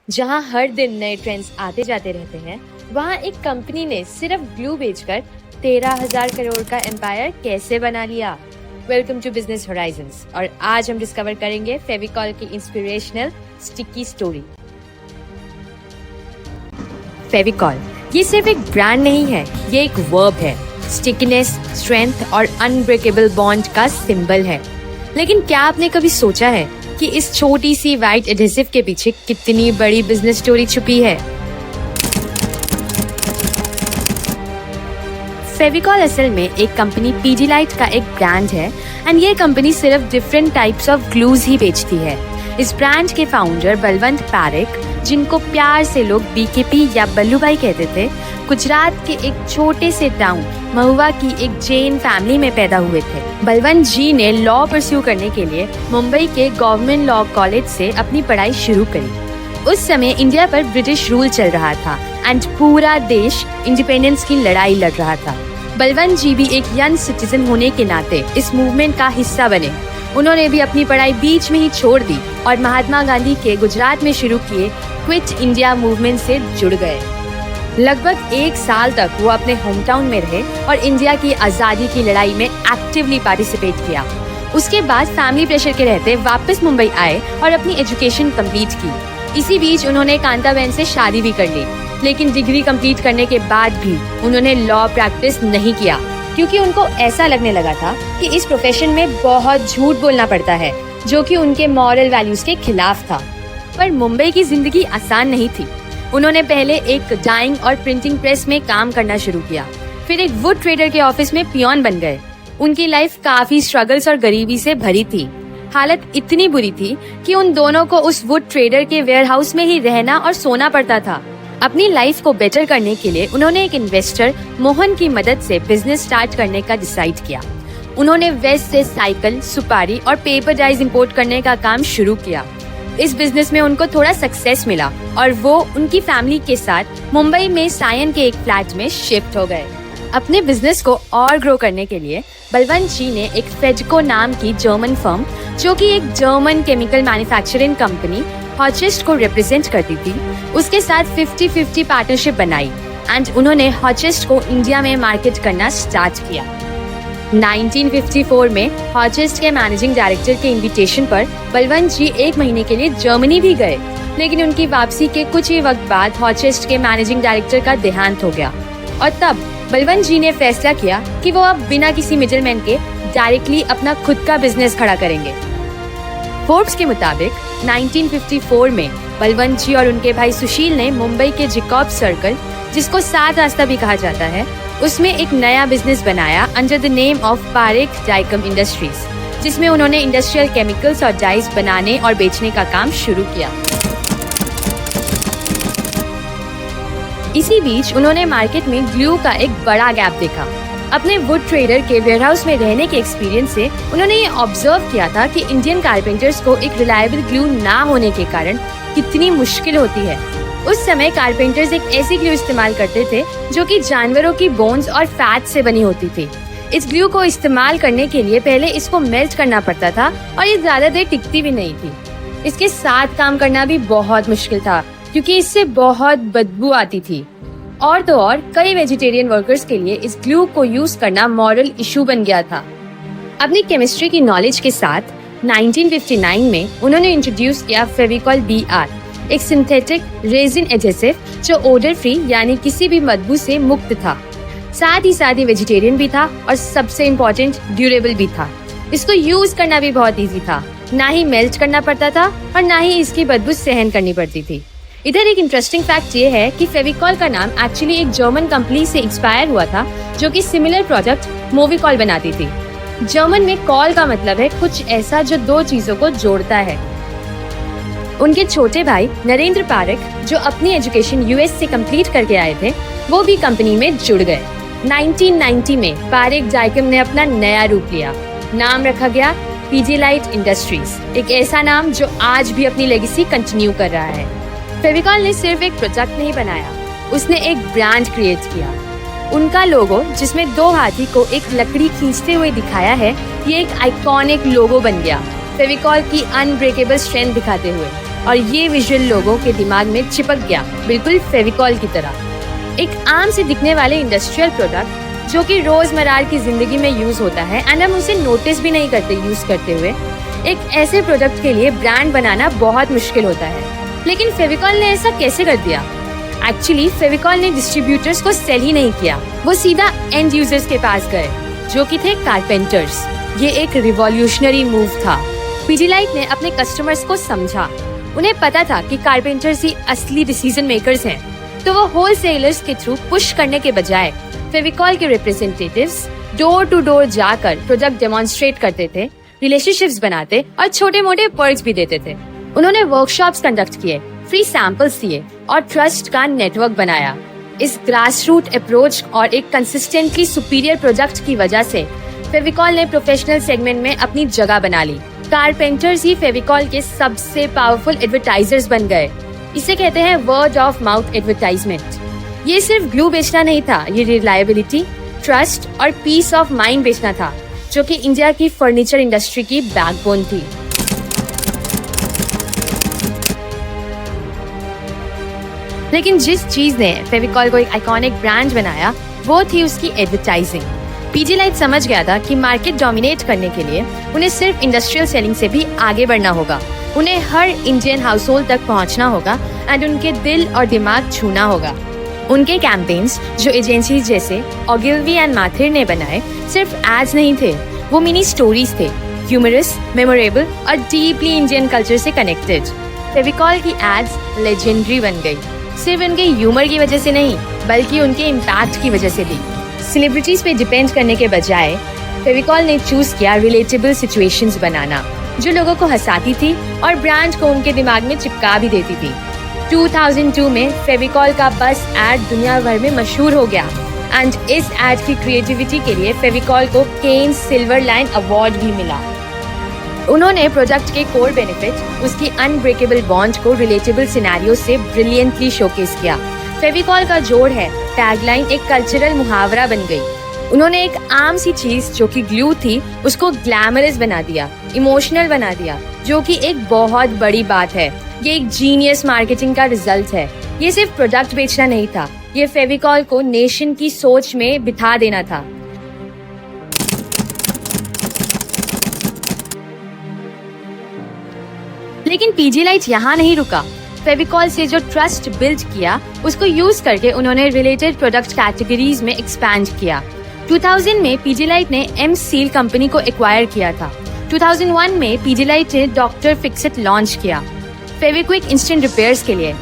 जहां हर दिन नए ट्रेंड्स आते जाते रहते हैं, वहां एक कंपनी ने सिर्फ ग्लू बेचकर 13,000 करोड़ का एम्पायर कैसे बना लिया। वेलकम टू बिजनेस होराइजन्स और आज हम डिस्कवर करेंगे फेविकॉल की इंस्पिरेशनल स्टिकी स्टोरी। फेविकॉल ये सिर्फ एक ब्रांड नहीं है, ये एक वर्ब है। स्टिकीनेस, स्ट्रेंथ और अनब्रेकेबल बॉन्ड का सिंबल है। लेकिन क्या आपने कभी सोचा है कि इस छोटी सी व्हाइट एडहेसिव के पीछे कितनी बड़ी बिजनेस स्टोरी छुपी है? फेविकॉल असल में एक कंपनी पीडीलाइट का एक ब्रांड है एंड ये कंपनी सिर्फ डिफरेंट टाइप्स ऑफ ग्लूज ही बेचती है। इस ब्रांड के फाउंडर बलवंत पारेख, जिनको प्यार से लोग बीकेपी या बल्लू भाई कहते थे, गुजरात के एक छोटे से टाउन महुआ की एक जैन फैमिली में पैदा हुए थे। बलवंत जी ने लॉ परस्यू करने के लिए मुंबई के गवर्नमेंट लॉ कॉलेज से अपनी पढ़ाई शुरू करी। उस समय इंडिया पर ब्रिटिश रूल चल रहा था एंड पूरा देश इंडिपेंडेंस की लड़ाई लड़ रहा था। बलवंत जी भी एक यंग सिटीजन होने के नाते इस मूवमेंट का हिस्सा बने। उन्होंने भी अपनी पढ़ाई बीच में ही छोड़ दी और महात्मा गांधी के गुजरात में शुरू किए क्विट इंडिया मूवमेंट से जुड़ गए। लगभग 1 साल तक वो अपने होम टाउन में रहे और इंडिया की आजादी की लड़ाई में एक्टिवली पार्टिसिपेट किया। उसके बाद फैमिली प्रेशर के रहते वापस मुंबई आए और अपनी एजुकेशन कंप्लीट की। इसी बीच उन्होंने कांताबेन से शादी भी कर ली, लेकिन डिग्री कंप्लीट करने के बाद भी उन्होंने लॉ प्रैक्टिस नहीं किया क्योंकि उनको ऐसा लगने लगा था कि इस प्रोफेशन में बहुत झूठ बोलना पड़ता है, जो कि उनके मॉरल वैल्यूज के खिलाफ था। पर मुंबई की जिंदगी आसान नहीं थी। उन्होंने पहले एक डाइंग और प्रिंटिंग प्रेस में काम करना शुरू किया, फिर एक वुड ट्रेडर के ऑफिस में पियोन बन गए। उनकी लाइफ काफी स्ट्रगल्स और गरीबी से भरी थी। हालत इतनी बुरी थी कि उन दोनों को उस वुड ट्रेडर के वेयरहाउस में ही रहना और सोना पड़ता था। अपनी लाइफ को बेटर करने के लिए उन्होंने एक इन्वेस्टर मोहन की मदद से बिजनेस स्टार्ट करने का डिसाइड किया। उन्होंने वेस्ट से साइकिल, सुपारी और पेपर डाइज इंपोर्ट करने का काम शुरू किया। इस बिजनेस में उनको थोड़ा सक्सेस मिला और वो उनकी फैमिली के साथ मुंबई में सायन के एक फ्लैट में शिफ्ट हो गए। अपने बिजनेस को और ग्रो करने के लिए बलवंत जी ने एक फेडको नाम की जर्मन फर्म, जो कि एक जर्मन केमिकल मैन्युफैक्चरिंग कंपनी हॉचेस्ट को रिप्रेजेंट करती थी, उसके साथ 50-50 पार्टनरशिप बनाई एंड उन्होंने हॉचेस्ट को इंडिया में मार्केट करना स्टार्ट किया। 1954 में हॉचेस्ट के मैनेजिंग डायरेक्टर के इनविटेशन पर बलवंत जी 1 महीने के लिए जर्मनी भी गए, लेकिन उनकी वापसी के कुछ ही वक्त बाद हॉचेस्ट के मैनेजिंग डायरेक्टर का देहांत हो गया और तब बलवंत जी ने फैसला किया कि वो अब बिना किसी मिडलमैन के डायरेक्टली अपना खुद का बिजनेस खड़ा करेंगे। फोर्ब्स के मुताबिक 1954 में बलवंत जी और उनके भाई सुशील ने मुंबई के जिकॉब सर्कल, जिसको 7 रास्ता भी कहा जाता है, उसमें एक नया बिजनेस बनाया under the name of Parekh Dyechem industries, जिसमें उन्होंने इंडस्ट्रियल केमिकल्स और डाइज बनाने और बेचने का काम शुरू किया। इसी बीच उन्होंने मार्केट में ग्लू का एक बड़ा गैप देखा। अपने वुड ट्रेडर के वेयरहाउस में रहने के एक्सपीरियंस से उन्होंने ये ऑब्जर्व किया था कि इंडियन कारपेंटर्स को एक रिलायबल ग्लू ना होने के कारण कितनी मुश्किल होती है। उस समय कारपेंटर्स एक ऐसी ग्लू इस्तेमाल करते थे जो कि जानवरों की बोन्स और फैट से बनी होती थी। इस ग्लू को इस्तेमाल करने के लिए पहले इसको मेल्ट करना पड़ता था और ये ज्यादा देर टिकती भी नहीं थी। इसके साथ काम करना भी बहुत मुश्किल था क्योंकि इससे बहुत बदबू आती थी। और तो और कई वेजिटेरियन वर्कर्स के लिए इस ग्लू को यूज करना मॉरल इशू बन गया था। अपनी केमिस्ट्री की नॉलेज के साथ 1959 में उन्होंने इंट्रोड्यूस किया फेविकॉल BR, एक सिंथेटिक रेजिन एडहेसिव जो ओडर फ्री यानी किसी भी बदबू से मुक्त था। साथ ही वेजिटेरियन भी था और सबसे इम्पोर्टेंट ड्यूरेबल भी था। इसको यूज करना भी बहुत इजी था, ना ही मेल्ट करना पड़ता था और ना ही इसकी बदबू सहन करनी पड़ती थी। इधर एक इंटरेस्टिंग फैक्ट ये है कि फेविकॉल का नाम एक्चुअली एक जर्मन कंपनी से इंस्पायर हुआ था जो कि सिमिलर प्रोडक्ट मोविकॉल बनाती थी। जर्मन में कॉल का मतलब है कुछ ऐसा जो 2 चीजों को जोड़ता है। उनके छोटे भाई नरेंद्र पारेख, जो अपनी एजुकेशन US से कंप्लीट करके आए थे, वो भी कंपनी में जुड़ गए। 1990 में पारेख डाइकम ने अपना नया रूप लिया। नाम रखा गया पीडीलाइट इंडस्ट्रीज, एक ऐसा नाम जो आज भी अपनी लेगेसी कंटिन्यू कर रहा है। फेविकॉल ने सिर्फ एक प्रोडक्ट नहीं बनाया, उसने एक ब्रांड क्रिएट किया। उनका लोगो, जिसमें 2 हाथी को एक लकड़ी खींचते हुए दिखाया है, ये एक आइकॉनिक लोगो बन गया, फेविकॉल की अनब्रेकेबल स्ट्रेंथ दिखाते हुए। और ये विजुअल लोगों के दिमाग में चिपक गया, बिल्कुल फेविकॉल की तरह। एक आम से दिखने वाले इंडस्ट्रियल प्रोडक्ट जो कि रोजमर्रा की जिंदगी में यूज होता है एंड हम उसे नोटिस भी नहीं करते यूज करते हुए, एक ऐसे प्रोडक्ट के लिए ब्रांड बनाना बहुत मुश्किल होता है। लेकिन फेविकॉल ने ऐसा कैसे कर दिया? एक्चुअली फेविकॉल ने डिस्ट्रीब्यूटर्स को सेल ही नहीं किया, वो सीधा एंड यूजर्स के पास गए जो कि थे कारपेंटर्स। ये एक रिवॉल्यूशनरी मूव था। पीडीलाइट ने अपने कस्टमर्स को समझा। उन्हें पता था कि कारपेंटर्स ही असली डिसीजन मेकर्स हैं, तो वो होलसेलर्स के थ्रू पुश करने के बजाय फेविकॉल के रिप्रेजेंटेटिव्स डोर टू डोर जाकर प्रोडक्ट डेमोन्स्ट्रेट करते थे, रिलेशनशिप्स बनाते और छोटे मोटे पर्क्स भी देते थे। उन्होंने वर्कशॉप्स कंडक्ट किए, फ्री सैंपल्स दिए और ट्रस्ट का नेटवर्क बनाया। इस ग्रास रूट अप्रोच और एक कंसिस्टेंटली सुपीरियर प्रोडक्ट की वजह से फेविकॉल ने प्रोफेशनल सेगमेंट में अपनी जगह बना ली। कारपेंटर्स ही फेविकॉल के सबसे पावरफुल एडवर्टाइजर्स बन गए। इसे कहते हैं वर्ड ऑफ माउथ एडवर्टाइजमेंट। ये सिर्फ ग्लू बेचना नहीं था, ये रिलायबिलिटी, ट्रस्ट और पीस ऑफ माइंड बेचना था, जो कि इंडिया की फर्नीचर इंडस्ट्री की बैकबोन थी। लेकिन जिस चीज ने फेविकॉल को एक आइकॉनिक ब्रांड बनाया वो थी उसकी एडवर्टाइजिंग। पीडीलाइट समझ गया था कि मार्केट डोमिनेट करने के लिए उन्हें सिर्फ इंडस्ट्रियल सेलिंग से भी आगे बढ़ना होगा। उन्हें हर इंडियन हाउस होल्ड तक पहुंचना होगा एंड उनके दिल और दिमाग छूना होगा। उनके कैंपेन्स जो एजेंसी जैसे ओगिल्वी एंड माथिर ने बनाए सिर्फ एड्स नहीं थे, वो मिनी स्टोरीज थे, ह्यूमरस, मेमोरेबल और डीपली इंडियन कल्चर से कनेक्टेड। फेविकॉल की एड्स लेजेंडरी बन गई, सिर्फ उनके ह्यूमर की वजह से नहीं बल्कि उनके इम्पैक्ट की वजह से भी। सेलिब्रिटीज पे डिपेंड करने के बजाय फेविकॉल ने चूज किया रिलेटेबल सिचुएशंस बनाना, जो लोगों को हंसाती थी और ब्रांड को उनके दिमाग में चिपका भी देती थी। 2002 में फेविकॉल का बस एड दुनिया भर में मशहूर हो गया एंड इस एड की क्रिएटिविटी के लिए फेविकॉल को केन सिल्वर लाइन अवार्ड भी मिला। उन्होंने प्रोडक्ट के कोर बेनिफिट, उसकी अनब्रेकेबल बॉन्ड को रिलेटेबल सिनेरियो से ब्रिलियंटली शोकेस किया। फेविकॉल का जोड़ है टैगलाइन एक कल्चरल मुहावरा बन गई। उन्होंने एक आम सी चीज जो कि ग्लू थी उसको ग्लैमरस बना दिया, इमोशनल बना दिया, जो कि एक बहुत बड़ी बात है। ये एक जीनियस मार्केटिंग का रिजल्ट है। ये सिर्फ प्रोडक्ट बेचना नहीं था, ये फेविकॉल को नेशन की सोच में बिठा देना था। लेकिन पीडीलाइट यहाँ नहीं रुका। फेविकॉल से जो ट्रस्ट बिल्ड किया उसको यूज करके उन्होंने रिलेटेड प्रोडक्ट कैटेगरीज में एक्सपैंड किया। 2000 में पीडीलाइट ने एम सील कंपनी को एक्वायर किया था। 2001 में पीडीलाइट ने डॉक्टर फिक्सिट लॉन्च किया, फेविक्विक इंस्टेंट रिपेयर्स के लिए,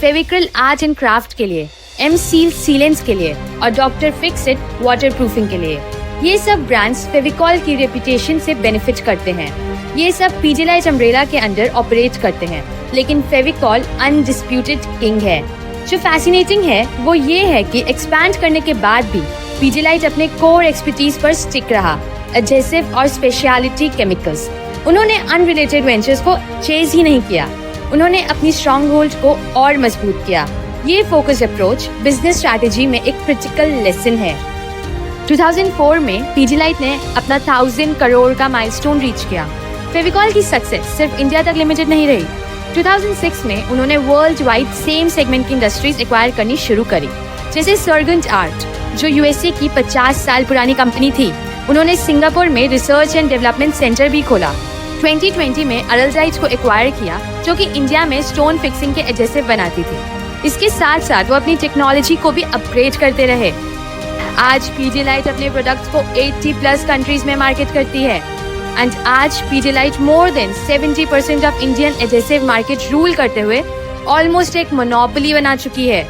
फेविक्रल आर्ट एंड क्राफ्ट के लिए, एम सील सीलेंट्स के लिए और डॉक्टर फिक्सिट वाटरप्रूफिंग के लिए। ये सब ब्रांड्स फेविकॉल की रेपुटेशन से बेनिफिट करते हैं। ये सब पीडीलाइट अम्ब्रेला के अंडर ऑपरेट करते हैं, लेकिन फेविकॉल अनडिस्प्यूटेड किंग है। जो फैसिनेटिंग है वो ये है कि एक्सपैंड करने के बाद भी पीडीलाइट अपने कोर एक्सपर्टीज पर स्टिक रहा, एडहेसिव और स्पेशलिटी केमिकल्स। उन्होंने अनरिलेटेड वेंचर्स को चेज ही नहीं किया, उन्होंने अपनी स्ट्रॉन्ग होल्ड को और मजबूत किया। ये फोकस अप्रोच बिजनेस स्ट्रैटेजी में एक क्रिटिकल लेसन है। 2004 में पीडीलाइट ने अपना 1000 करोड़ का माइलस्टोन रीच किया। फेविकॉल की सक्सेस सिर्फ इंडिया तक लिमिटेड नहीं रही। 2006 में उन्होंने वर्ल्ड वाइड सेम सेगमेंट की इंडस्ट्रीज एक्वायर करनी शुरू करी, जैसे सर्गेंट आर्ट जो यूएसए की 50 साल पुरानी कंपनी थी। उन्होंने सिंगापुर में रिसर्च एंड डेवलपमेंट सेंटर भी खोला। 2020 में अरलडाइट को एक्वायर किया, जो कि इंडिया में स्टोन फिक्सिंग के एडहेसिव बनाती थी। इसके साथ साथ वो अपनी टेक्नोलॉजी को भी अपग्रेड करते रहे। आज पीडीलाइट अपने प्रोडक्ट्स को 80+ कंट्रीज में मार्केट करती है एंड आज Pidilite more than 70% of Indian adhesive market rule करते हुए ऑलमोस्ट एक मोनोपोली बना चुकी है।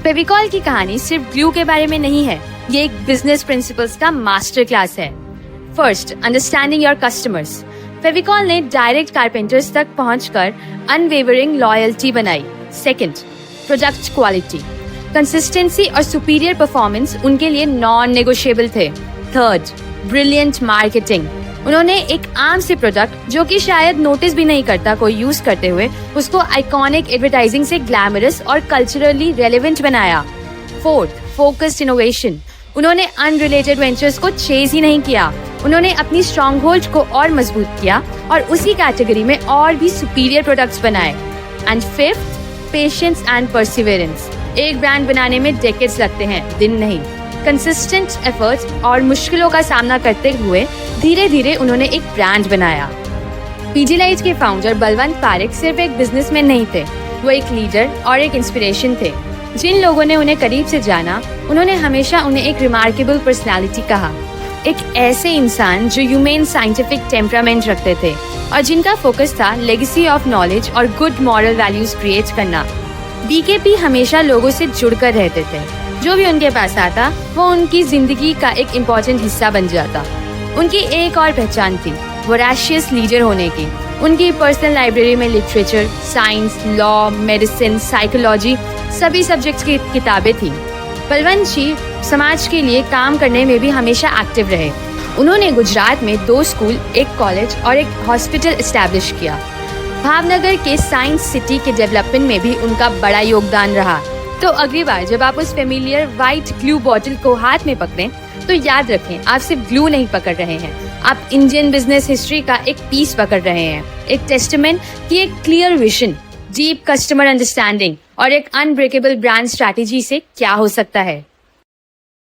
फेविकॉल की कहानी सिर्फ ग्लू के बारे में नहीं है, ये एक बिजनेस प्रिंसिपल्स का मास्टर क्लास है। First, understanding your customers. Fevicol ने डायरेक्ट कारपेंटर्स तक पहुंचकर अनवेवरिंग लॉयल्टी बनाई। सेकंड, प्रोडक्ट क्वालिटी, कंसिस्टेंसी और सुपीरियर परफॉर्मेंस उनके लिए नॉन नेगोशिएबल थे। Third, brilliant marketing. उन्होंने एक आम से प्रोडक्ट जो कि शायद नोटिस भी नहीं करता कोई यूज करते हुए उसको आइकॉनिक एडवर्टाइजिंग से ग्लैमरस और कल्चरली रेलेवेंट बनाया। Fourth, focused innovation. उन्होंने अनरिलेटेड वेंचर्स को चेज ही नहीं किया, उन्होंने अपनी स्ट्रॉन्ग होल्ड को और मजबूत किया और उसी कैटेगरी में और भी सुपीरियर प्रोडक्ट्स बनाए। And fifth, patience and perseverance. एक ब्रांड बनाने में डेकेड्स लगते हैं, दिन नहीं। कंसिस्टेंट एफर्ट्स और मुश्किलों का सामना करते हुए धीरे धीरे उन्होंने एक ब्रांड बनाया। पीजीलाइट के फाउंडर बलवंत पारेख सिर्फ एक बिजनेसमैन नहीं थे, वो एक लीडर और एक इंस्पिरेशन थे। जिन लोगों ने उन्हें करीब से जाना, उन्होंने हमेशा उन्हें एक रिमार्केबल पर्सनालिटी कहा, एक ऐसे इंसान जो ह्यूमन साइंटिफिक टेम्परामेंट रखते थे और जिनका फोकस था लेगेसी ऑफ नॉलेज और गुड मॉरल वैल्यूज क्रिएट करना। बीकेपी हमेशा लोगों से जुड़कर रहते थे, जो भी उनके पास आता वो उनकी जिंदगी का एक इम्पोर्टेंट हिस्सा बन जाता। उनकी एक और पहचान थी, वोराशियस लीडर होने की। उनकी पर्सनल लाइब्रेरी में literature, science, law, medicine, psychology सभी सब्जेक्ट्स की किताबें थी। बलवंत जी समाज के लिए काम करने में भी हमेशा एक्टिव रहे। उन्होंने गुजरात में 2 स्कूल, एक कॉलेज और एक हॉस्पिटल एस्टैब्लिश किया। भावनगर के साइंस सिटी के डेवलपमेंट में भी उनका बड़ा योगदान रहा। तो अगली बार जब आप उस फेमिलियर व्हाइट ग्लू बॉटल को हाथ में पकड़ें, तो याद रखें आप सिर्फ ग्लू नहीं पकड़ रहे हैं, आप इंडियन बिजनेस हिस्ट्री का एक पीस पकड़ रहे हैं, एक टेस्टामेंट की एक clear vision, deep customer understanding और एक अनब्रेकेबल ब्रांड स्ट्रैटेजी से क्या हो सकता है।